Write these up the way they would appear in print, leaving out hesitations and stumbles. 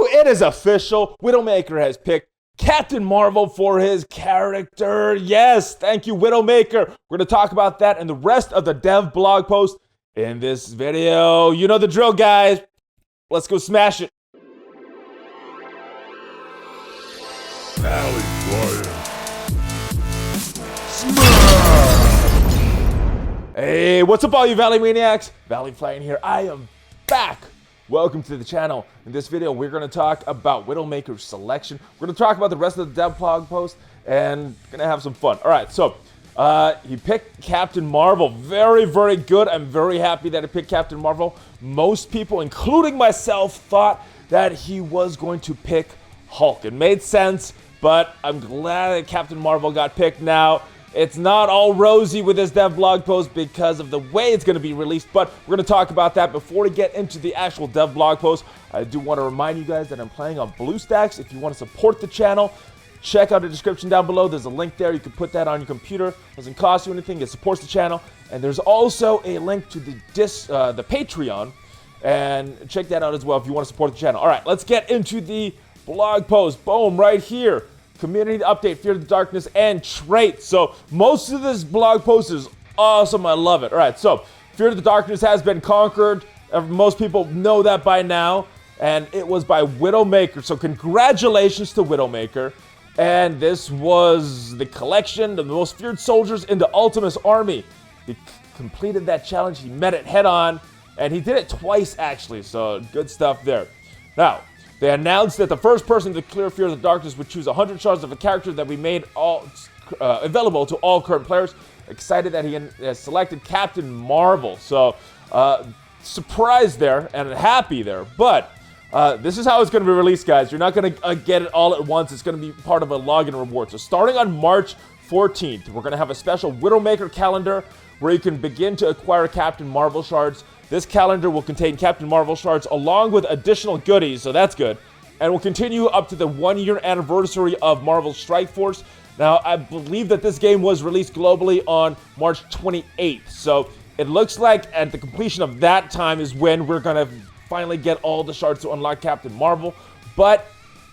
It is official. Widowmaker has picked Captain Marvel for his character. Yes, thank you, Widowmaker. We're going to talk about that and the rest of the dev blog post in this video. You know the drill, guys. Let's go smash it. ValleyFlyin. Hey, what's up all you Valley Maniacs? ValleyFlyin here. I am back. Welcome to the channel. In this video, we're going to talk about Widowmaker's selection. We're going to talk about the rest of the dev blog post and going to have some fun. All right, so he picked Captain Marvel. Very, very good. I'm very happy that he picked Captain Marvel. Most people, including myself, thought that he was going to pick Hulk. It made sense, but I'm glad that Captain Marvel got picked now. It's not all rosy with this dev blog post because of the way it's going to be released, but we're going to talk about that. Before we get into the actual dev blog post, I do want to remind you guys that I'm playing on BlueStacks. If you want to support the channel, check out the description down below. There's a link there. You can put that on your computer. It doesn't cost you anything. It supports the channel. And there's also a link to the Patreon, and check that out as well if you want to support the channel. All right, let's get into the blog post. Boom, right here. Community update, Fear the Darkness, and traits. So most of this blog post is awesome. I love it. All right, so Fear the Darkness has been conquered. Most people know that by now, and it was by Widowmaker. So congratulations to Widowmaker. And this was the collection of the most feared soldiers in the Ultimus Army. He completed that challenge. He met it head on, and he did it twice actually. So good stuff there. Now, they announced that the first person to clear Fear of the Darkness would choose 100 shards of a character that we made all available to all current players. Excited that he has selected Captain Marvel. So, surprised there and happy there. But this is how it's going to be released, guys. You're not going to get it all at once. It's going to be part of a login reward. So, starting on March 14th, we're going to have a special Widowmaker calendar where you can begin to acquire Captain Marvel shards. This calendar will contain Captain Marvel shards along with additional goodies, so that's good. And will continue up to the 1-year anniversary of Marvel Strike Force. Now, I believe that this game was released globally on March 28th. So it looks like at the completion of that time is when we're going to finally get all the shards to unlock Captain Marvel. But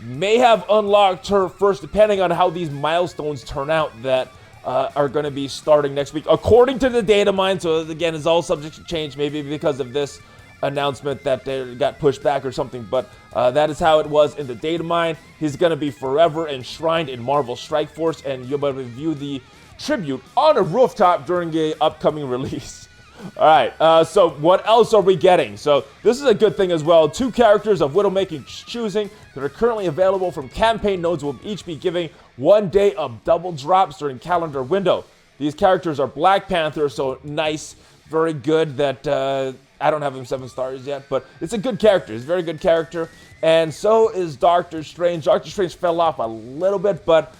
may have unlocked her first, depending on how these milestones turn out that are going to be starting next week, according to the data mine. So again, it's all subject to change, maybe because of this announcement that they got pushed back or something. But that is how it was in the data mine. He's going to be forever enshrined in Marvel Strike Force, and you'll be able to view the tribute on a rooftop during a upcoming release. All right, so what else are we getting? So this is a good thing as well. 2 characters of Widowmaker choosing that are currently available from campaign nodes will each be giving 1 day of double drops during calendar window. These characters are Black Panther, so nice, very good that I don't have him 7 stars yet, but it's a good character. It's a very good character. And so is Doctor Strange. Doctor Strange fell off a little bit, but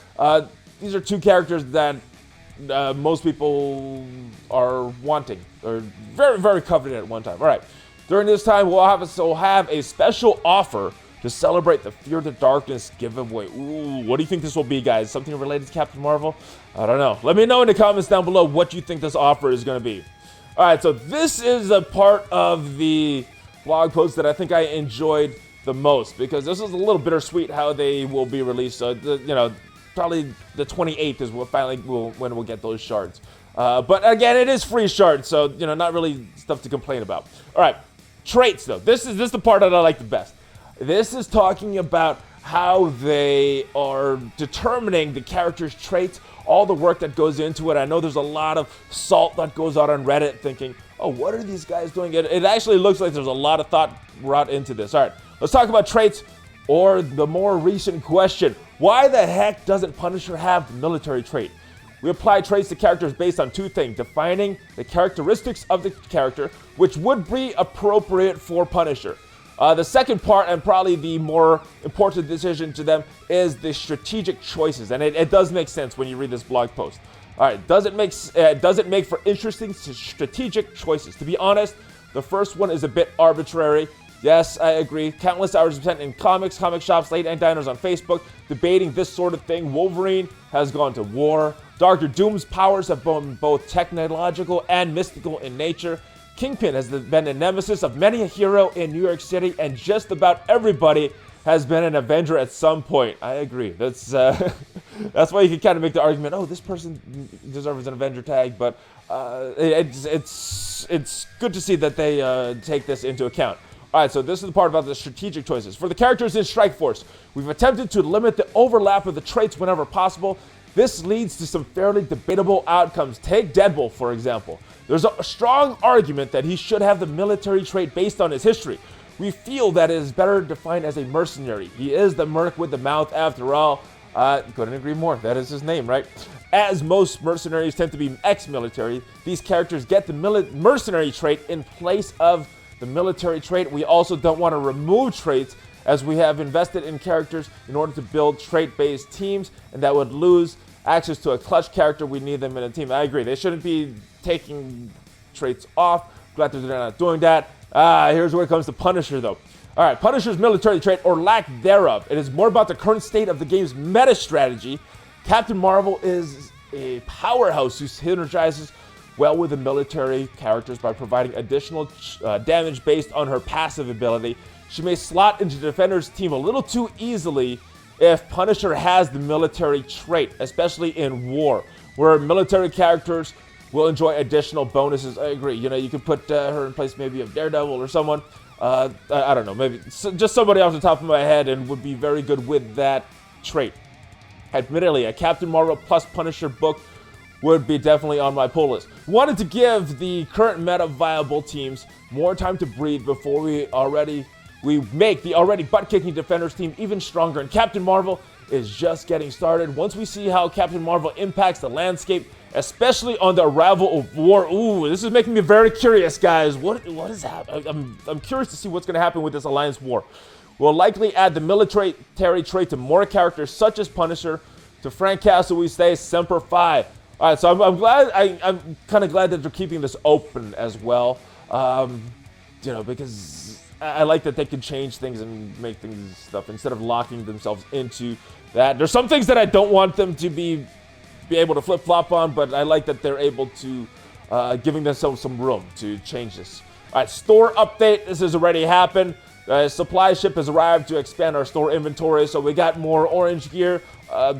these are 2 characters that most people are wanting, or very, very coveted at one time. All right, during this time, we'll have a special offer to celebrate the Fear the Darkness giveaway. Ooh, what do you think this will be, guys? Something related to Captain Marvel? I don't know. Let me know in the comments down below what you think this offer is going to be. All right, so this is a part of the blog post that I think I enjoyed the most, because this is a little bittersweet how they will be released. So, you know, probably the 28th is when we'll get those shards. But again, it is free shards, so you know, not really stuff to complain about. All right, traits though. This is the part that I like the best. This is talking about how they are determining the character's traits, all the work that goes into it. I know there's a lot of salt that goes out on Reddit thinking, oh, what are these guys doing? It actually looks like there's a lot of thought brought into this. All right, let's talk about traits, or the more recent question, why the heck doesn't Punisher have the military trait? We apply traits to characters based on 2 things: defining the characteristics of the character, which would be appropriate for Punisher. The second part, and probably the more important decision to them, is the strategic choices. And it does make sense when you read this blog post. All right, does it make for interesting strategic choices? To be honest, the first one is a bit arbitrary. Yes, I agree. Countless hours spent in comics, comic shops, late-night diners on Facebook, debating this sort of thing. Wolverine has gone to war. Dr. Doom's powers have been both technological and mystical in nature. Kingpin has been a nemesis of many a hero in New York City, and just about everybody has been an Avenger at some point. I agree. That's that's why you can kind of make the argument, oh, this person deserves an Avenger tag, but it's good to see that they take this into account. All right, so this is the part about the strategic choices. For the characters in Strike Force, we've attempted to limit the overlap of the traits whenever possible. This leads to some fairly debatable outcomes. Take Deadbolt, for example. There's a strong argument that he should have the military trait based on his history. We feel that it is better defined as a mercenary. He is the merc with the mouth after all. Couldn't agree more. That is his name, right? As most mercenaries tend to be ex-military, these characters get the mercenary trait in place of the military trait. We also don't want to remove traits, as we have invested in characters in order to build trait-based teams, and that would lose access to a clutch character. We need them in a team. I agree. They shouldn't be taking traits off. Glad that they're not doing that. Here's where it comes to Punisher, though. All right, Punisher's military trait, or lack thereof. It is more about the current state of the game's meta strategy. Captain Marvel is a powerhouse who synergizes well with the military characters by providing additional damage based on her passive ability. She may slot into the Defender's team a little too easily if Punisher has the military trait, especially in war, where military characters will enjoy additional bonuses. I agree. You know, you could put her in place maybe of Daredevil or someone. I don't know, maybe just somebody off the top of my head, and would be very good with that trait. Admittedly, a Captain Marvel plus Punisher book would be definitely on my pull list. Wanted to give the current meta viable teams more time to breathe before we make the already butt-kicking Defenders team even stronger, and Captain Marvel is just getting started. Once we see how Captain Marvel impacts the landscape, especially on the arrival of war. Ooh, this is making me very curious, guys. What is happening? I'm curious to see what's going to happen with this Alliance war. We'll likely add the military trait to more characters such as Punisher. To Frank Castle, we say Semper Fi. All right, so I'm glad. I'm kind of glad that they're keeping this open as well. You know, because I like that they can change things and make things stuff instead of locking themselves into that. There's some things that I don't want them to be able to flip-flop on, but I like that they're able to giving themselves some room to change this. All right, store update. This has already happened. Supply ship has arrived to expand our store inventory, so we got more orange gear.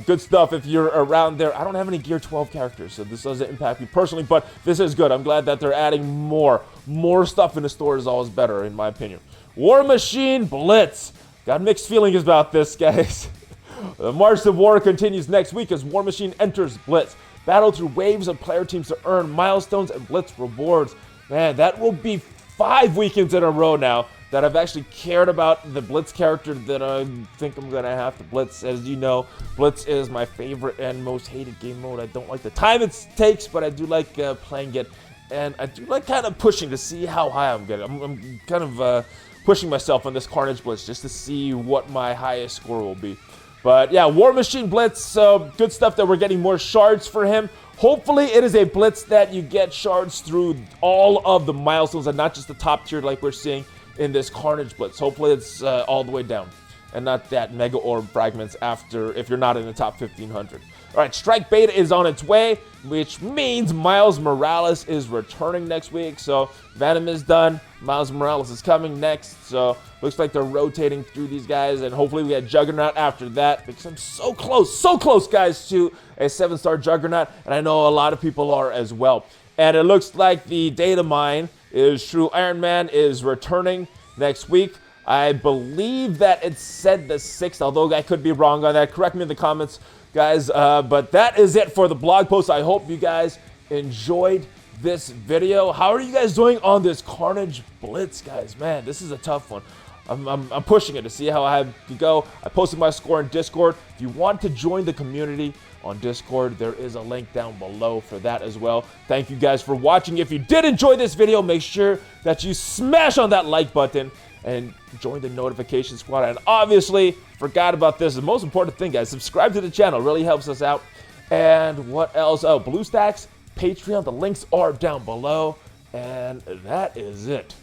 Good stuff if you're around there. I don't have any Gear 12 characters, so this doesn't impact me personally, but this is good. I'm glad that they're adding more. More stuff in the store is always better, in my opinion. War Machine Blitz. Got mixed feelings about this, guys. The March of War continues next week as War Machine enters Blitz. Battle through waves of player teams to earn milestones and Blitz rewards. Man, that will be 5 weekends in a row now that I've actually cared about the Blitz character that I think I'm going to have to Blitz. As you know, Blitz is my favorite and most hated game mode. I don't like the time it takes, but I do like playing it. And I do like kind of pushing to see how high I'm getting. I'm kind of pushing myself on this Carnage Blitz just to see what my highest score will be. But yeah, War Machine Blitz, good stuff that we're getting more shards for him. Hopefully it is a Blitz that you get shards through all of the milestones and not just the top tier like we're seeing in this Carnage Blitz. Hopefully it's all the way down and not that Mega Orb fragments after if you're not in the top 1500. All right, Strike Beta is on its way, which means Miles Morales is returning next week. So Venom is done. Miles Morales is coming next. So looks like they're rotating through these guys, and hopefully we get Juggernaut after that because I'm so close, guys, to a 7-star Juggernaut, and I know a lot of people are as well. And it looks like the data mine is true. Iron Man is returning next week. I believe that it said the 6th, although I could be wrong on that. Correct me in the comments, guys. But that is it for the blog post. I hope you guys enjoyed this video. How are you guys doing on this Carnage Blitz, guys? Man, this is a tough one. I'm pushing it to see how I can go. I posted my score in Discord. If you want to join the community on Discord, there is a link down below for that as well. Thank you guys for watching. If you did enjoy this video, make sure that you smash on that like button and join the notification squad. And obviously, forgot about this, the most important thing, guys, subscribe to the channel. Really helps us out. And what else? Oh, BlueStacks, Patreon, the links are down below. And that is it.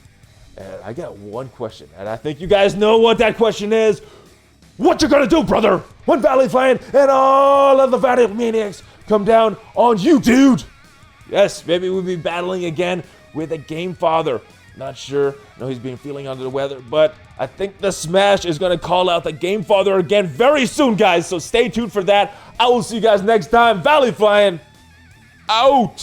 And I got one question, and I think you guys know what that question is. What you gonna do, brother, when ValleyFlyin and all of the Valley Maniacs come down on you, dude? Yes, maybe we'll be battling again with a Game Father. Not sure. No, he's been feeling under the weather, but I think the Smash is going to call out the Game Father again very soon, guys. So stay tuned for that. I will see you guys next time. ValleyFlyin out.